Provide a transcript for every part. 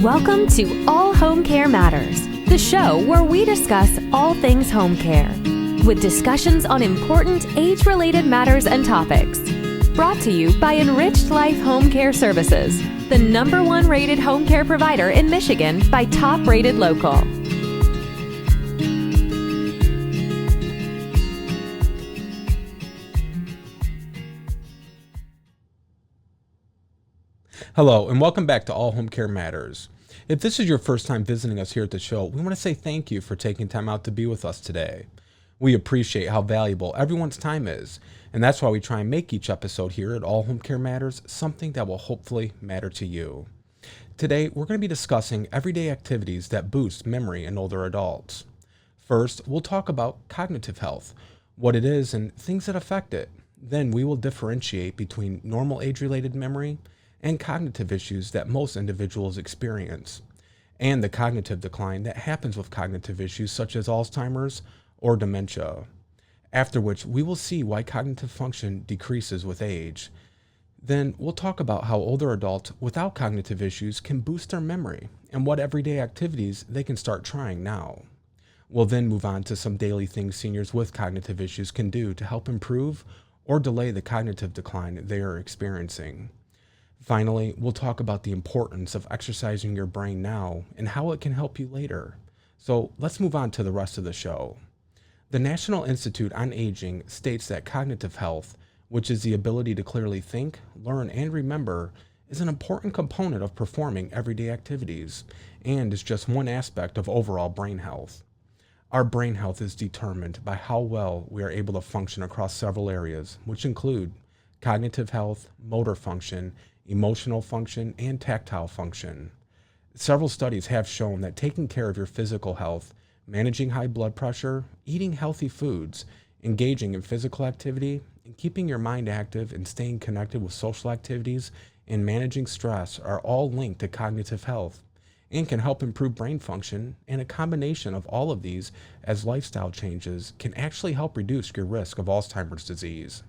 Welcome to All Home Care Matters, the show where we discuss all things home care, with discussions on important age-related matters and topics. Brought to you by Enriched Life Home Care Services, the #1 rated home care provider in Michigan by Top Rated Local. Hello, and welcome back to All Home Care Matters. If this is your first time visiting us here at the show, we want to say thank you for taking time out to be with us today. We appreciate how valuable everyone's time is, and that's why we try and make each episode here at All Home Care Matters something that will hopefully matter to you. Today, we're going to be discussing everyday activities that boost memory in older adults. First, we'll talk about cognitive health, what it is and things that affect it. Then we will differentiate between normal age-related memory and cognitive issues that most individuals experience, and the cognitive decline that happens with cognitive issues such as Alzheimer's or dementia. After which, we will see why cognitive function decreases with age. Then we'll talk about how older adults without cognitive issues can boost their memory and what everyday activities they can start trying now. We'll then move on to some daily things seniors with cognitive issues can do to help improve or delay the cognitive decline they are experiencing. Finally, we'll talk about the importance of exercising your brain now and how it can help you later. So let's move on to the rest of the show. The National Institute on Aging states that cognitive health, which is the ability to clearly think, learn, and remember, is an important component of performing everyday activities and is just one aspect of overall brain health. Our brain health is determined by how well we are able to function across several areas, which include cognitive health, motor function, emotional function, and tactile function. Several studies have shown that taking care of your physical health, managing high blood pressure, eating healthy foods, engaging in physical activity, and keeping your mind active and staying connected with social activities and managing stress are all linked to cognitive health and can help improve brain function, and a combination of all of these as lifestyle changes can actually help reduce your risk of Alzheimer's disease.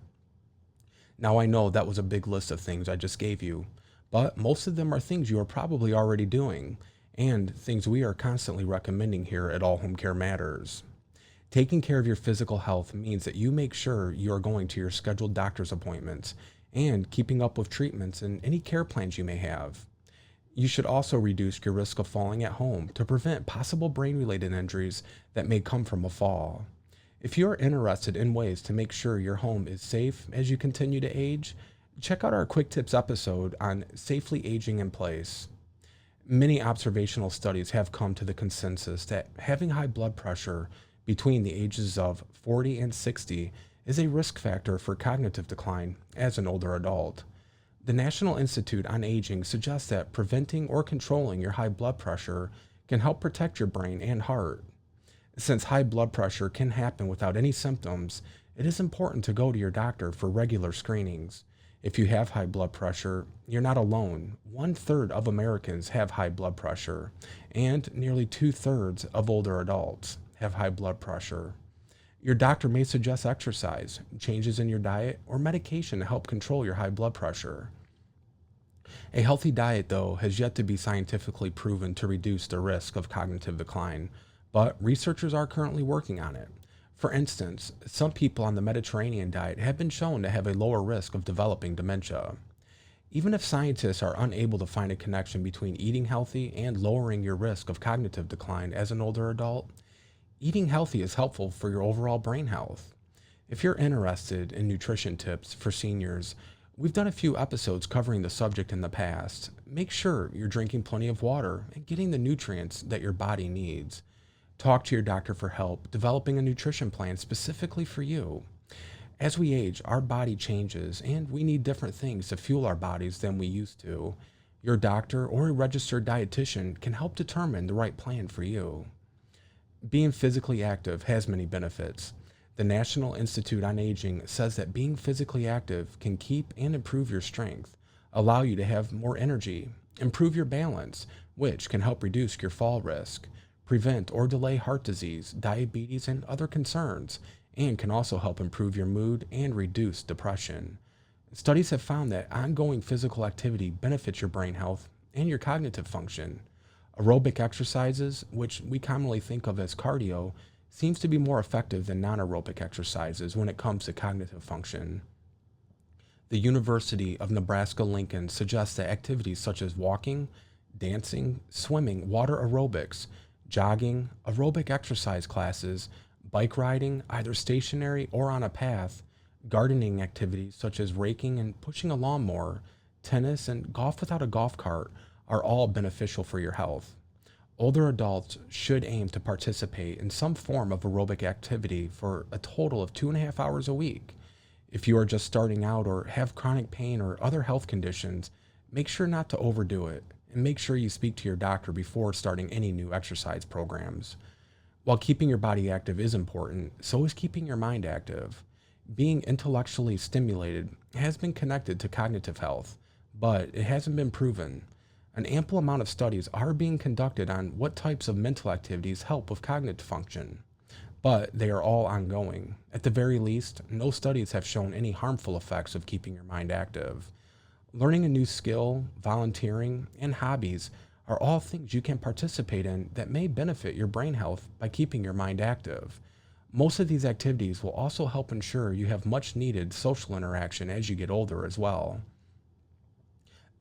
Now I know that was a big list of things I just gave you, but most of them are things you are probably already doing and things we are constantly recommending here at All Home Care Matters. Taking care of your physical health means that you make sure you are going to your scheduled doctor's appointments and keeping up with treatments and any care plans you may have. You should also reduce your risk of falling at home to prevent possible brain-related injuries that may come from a fall. If you are interested in ways to make sure your home is safe as you continue to age, check out our Quick Tips episode on safely aging in place. Many observational studies have come to the consensus that having high blood pressure between the ages of 40 and 60 is a risk factor for cognitive decline as an older adult. The National Institute on Aging suggests that preventing or controlling your high blood pressure can help protect your brain and heart. Since high blood pressure can happen without any symptoms, it is important to go to your doctor for regular screenings. If you have high blood pressure, you're not alone. 1/3 of Americans have high blood pressure, and nearly 2/3 of older adults have high blood pressure. Your doctor may suggest exercise, changes in your diet, or medication to help control your high blood pressure. A healthy diet, though, has yet to be scientifically proven to reduce the risk of cognitive decline, but researchers are currently working on it. For instance, some people on the Mediterranean diet have been shown to have a lower risk of developing dementia. Even if scientists are unable to find a connection between eating healthy and lowering your risk of cognitive decline as an older adult, eating healthy is helpful for your overall brain health. If you're interested in nutrition tips for seniors, we've done a few episodes covering the subject in the past. Make sure you're drinking plenty of water and getting the nutrients that your body needs. Talk to your doctor for help developing a nutrition plan specifically for you. As we age, our body changes and we need different things to fuel our bodies than we used to. Your doctor or a registered dietitian can help determine the right plan for you. Being physically active has many benefits. The National Institute on Aging says that being physically active can keep and improve your strength, allow you to have more energy, improve your balance, which can help reduce your fall risk, prevent or delay heart disease, diabetes, and other concerns, and can also help improve your mood and reduce depression. Studies have found that ongoing physical activity benefits your brain health and your cognitive function. Aerobic exercises, which we commonly think of as cardio, seems to be more effective than non-aerobic exercises when it comes to cognitive function. The University of Nebraska-Lincoln suggests that activities such as walking, dancing, swimming, water aerobics, jogging, aerobic exercise classes, bike riding, either stationary or on a path, gardening activities such as raking and pushing a lawnmower, tennis, and golf without a golf cart are all beneficial for your health. Older adults should aim to participate in some form of aerobic activity for a total of 2.5 hours a week. If you are just starting out or have chronic pain or other health conditions, make sure not to overdo it and make sure you speak to your doctor before starting any new exercise programs. While keeping your body active is important, so is keeping your mind active. Being intellectually stimulated has been connected to cognitive health, but it hasn't been proven. An ample amount of studies are being conducted on what types of mental activities help with cognitive function, but they are all ongoing. At the very least, no studies have shown any harmful effects of keeping your mind active. Learning a new skill, volunteering, and hobbies are all things you can participate in that may benefit your brain health by keeping your mind active. Most of these activities will also help ensure you have much needed social interaction as you get older as well.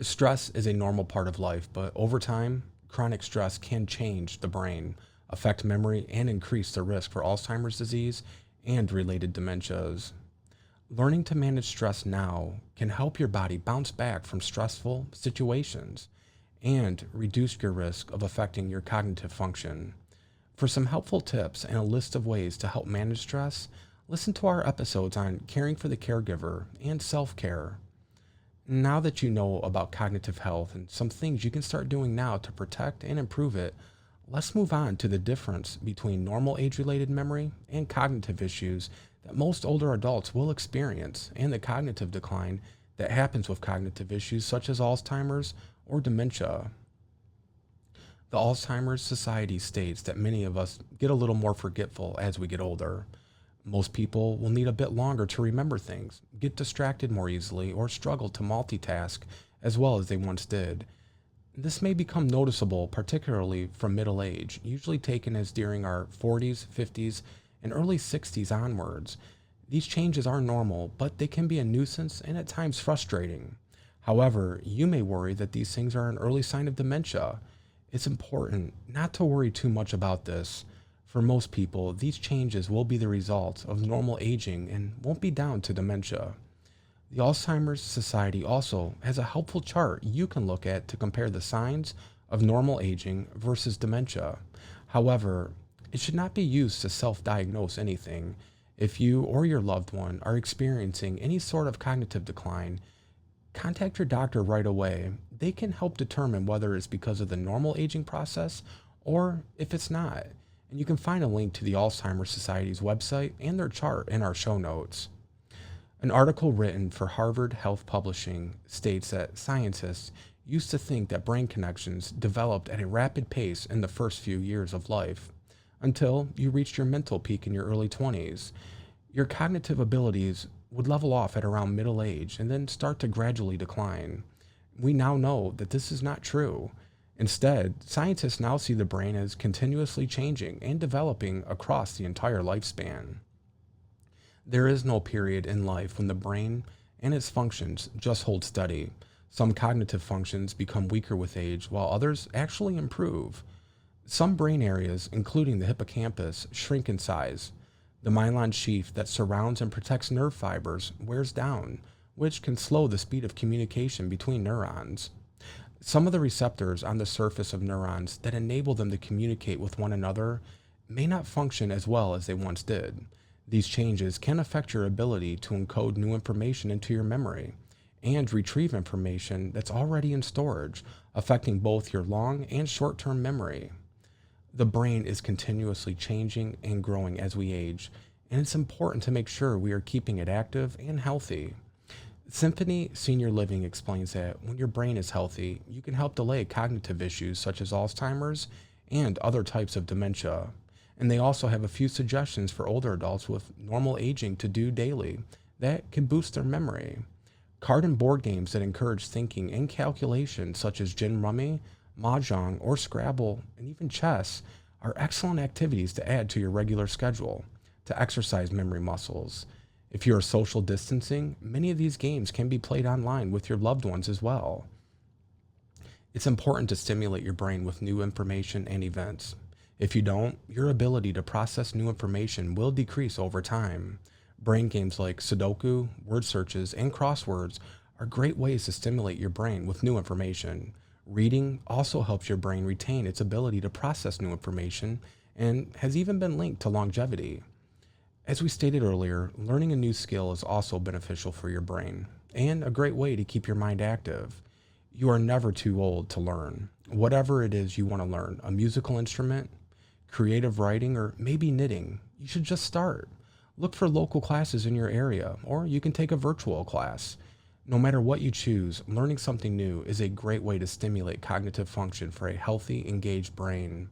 Stress is a normal part of life, but over time, chronic stress can change the brain, affect memory, and increase the risk for Alzheimer's disease and related dementias. Learning to manage stress now can help your body bounce back from stressful situations and reduce your risk of affecting your cognitive function. For some helpful tips and a list of ways to help manage stress, listen to our episodes on caring for the caregiver and self-care. Now that you know about cognitive health and some things you can start doing now to protect and improve it, let's move on to the difference between normal age-related memory and cognitive issues that most older adults will experience and the cognitive decline that happens with cognitive issues such as Alzheimer's or dementia. The Alzheimer's Society states that many of us get a little more forgetful as we get older. Most people will need a bit longer to remember things, get distracted more easily, or struggle to multitask as well as they once did. This may become noticeable, particularly from middle age, usually taken as during our 40s, 50s, and early 60s onwards. These changes are normal, but they can be a nuisance and at times frustrating. However, you may worry that these things are an early sign of dementia. It's important not to worry too much about this. For most people, these changes will be the result of normal aging and won't be down to dementia. The Alzheimer's Society also has a helpful chart you can look at to compare the signs of normal aging versus dementia. However, it should not be used to self-diagnose anything. If you or your loved one are experiencing any sort of cognitive decline, contact your doctor right away. They can help determine whether it's because of the normal aging process or if it's not. And you can find a link to the Alzheimer's Society's website and their chart in our show notes. An article written for Harvard Health Publishing states that scientists used to think that brain connections developed at a rapid pace in the first few years of life, until you reached your mental peak in your early 20s. Your cognitive abilities would level off at around middle age and then start to gradually decline. We now know that this is not true. Instead, scientists now see the brain as continuously changing and developing across the entire lifespan. There is no period in life when the brain and its functions just hold steady. Some cognitive functions become weaker with age, while others actually improve. Some brain areas, including the hippocampus, shrink in size. The myelin sheath that surrounds and protects nerve fibers wears down, which can slow the speed of communication between neurons. Some of the receptors on the surface of neurons that enable them to communicate with one another may not function as well as they once did. These changes can affect your ability to encode new information into your memory and retrieve information that's already in storage, affecting both your long and short-term memory. The brain is continuously changing and growing as we age, and it's important to make sure we are keeping it active and healthy. Symphony Senior Living explains that when your brain is healthy, you can help delay cognitive issues such as Alzheimer's and other types of dementia. And they also have a few suggestions for older adults with normal aging to do daily that can boost their memory. Card and board games that encourage thinking and calculation, such as gin rummy, mahjong, or Scrabble, and even chess are excellent activities to add to your regular schedule to exercise memory muscles. If you are social distancing, many of these games can be played online with your loved ones as well. It's important to stimulate your brain with new information and events. If you don't, your ability to process new information will decrease over time. Brain games like Sudoku, word searches, and crosswords are great ways to stimulate your brain with new information. Reading also helps your brain retain its ability to process new information and has even been linked to longevity. As we stated earlier, learning a new skill is also beneficial for your brain and a great way to keep your mind active. You are never too old to learn. Whatever it is you want to learn, a musical instrument, creative writing, or maybe knitting, you should just start. Look for local classes in your area, or you can take a virtual class. No matter what you choose, learning something new is a great way to stimulate cognitive function for a healthy, engaged brain.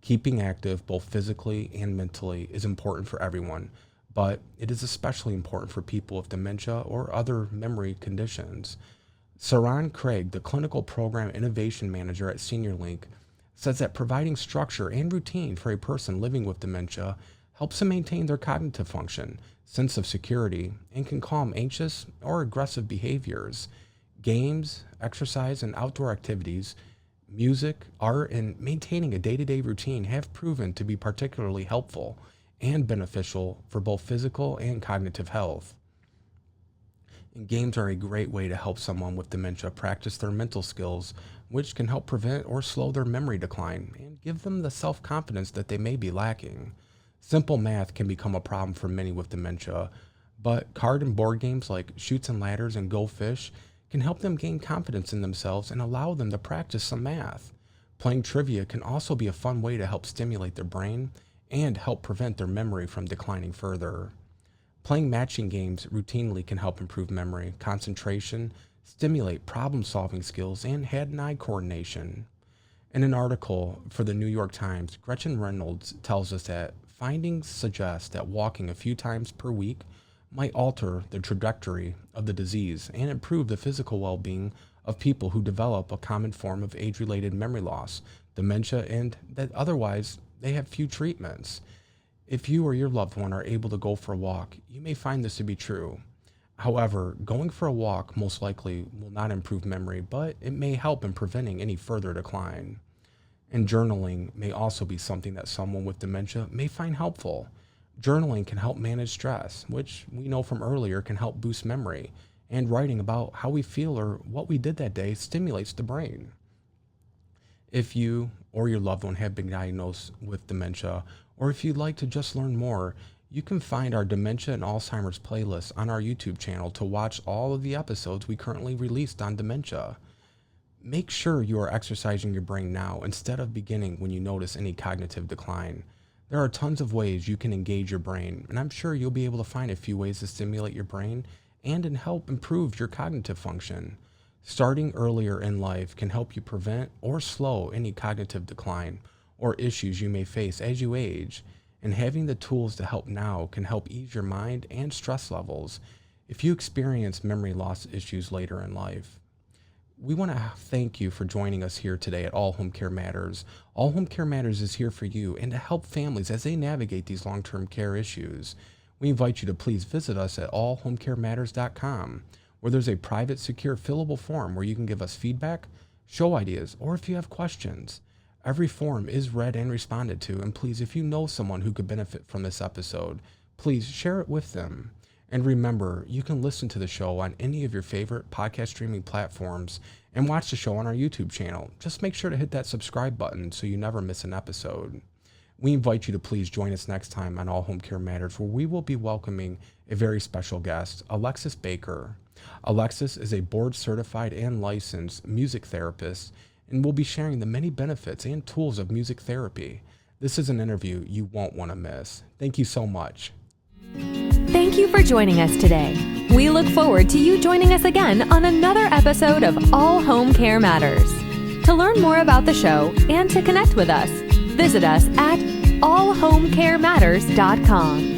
Keeping active, both physically and mentally, is important for everyone, but it is especially important for people with dementia or other memory conditions. Saran Craig, the Clinical Program Innovation Manager at SeniorLink, says that providing structure and routine for a person living with dementia helps them maintain their cognitive function, sense of security, and can calm anxious or aggressive behaviors. Games, exercise, and outdoor activities, music, art, and maintaining a day-to-day routine have proven to be particularly helpful and beneficial for both physical and cognitive health. And games are a great way to help someone with dementia practice their mental skills, which can help prevent or slow their memory decline and give them the self-confidence that they may be lacking. Simple math can become a problem for many with dementia, but card and board games like Chutes and Ladders and Go Fish can help them gain confidence in themselves and allow them to practice some math. Playing trivia can also be a fun way to help stimulate their brain and help prevent their memory from declining further. Playing matching games routinely can help improve memory, concentration, stimulate problem-solving skills, and hand-eye coordination. In an article for the New York Times, Gretchen Reynolds tells us that findings suggest that walking a few times per week might alter the trajectory of the disease and improve the physical well-being of people who develop a common form of age-related memory loss, dementia, and that otherwise they have few treatments. If you or your loved one are able to go for a walk, you may find this to be true. However, going for a walk most likely will not improve memory, but it may help in preventing any further decline. And journaling may also be something that someone with dementia may find helpful. Journaling can help manage stress, which we know from earlier can help boost memory, and writing about how we feel or what we did that day stimulates the brain. If you or your loved one have been diagnosed with dementia, or if you'd like to just learn more, you can find our Dementia and Alzheimer's playlist on our YouTube channel to watch all of the episodes we currently released on dementia. Make sure you are exercising your brain now instead of beginning when you notice any cognitive decline. There are tons of ways you can engage your brain, and I'm sure you'll be able to find a few ways to stimulate your brain and help improve your cognitive function. Starting earlier in life can help you prevent or slow any cognitive decline or issues you may face as you age, and having the tools to help now can help ease your mind and stress levels if you experience memory loss issues later in life. We want to thank you for joining us here today at All Home Care Matters. All Home Care Matters is here for you and to help families as they navigate these long-term care issues. We invite you to please visit us at allhomecarematters.com, where there's a private, secure, fillable form where you can give us feedback, show ideas, or if you have questions. Every form is read and responded to, and please, if you know someone who could benefit from this episode, please share it with them. And remember, you can listen to the show on any of your favorite podcast streaming platforms and watch the show on our YouTube channel. Just make sure to hit that subscribe button so you never miss an episode. We invite you to please join us next time on All Home Care Matters, where we will be welcoming a very special guest, Alexis Baker. Alexis is a board-certified and licensed music therapist and will be sharing the many benefits and tools of music therapy. This is an interview you won't want to miss. Thank you so much. Thank you for joining us today. We look forward to you joining us again on another episode of All Home Care Matters. To learn more about the show and to connect with us, visit us at allhomecarematters.com.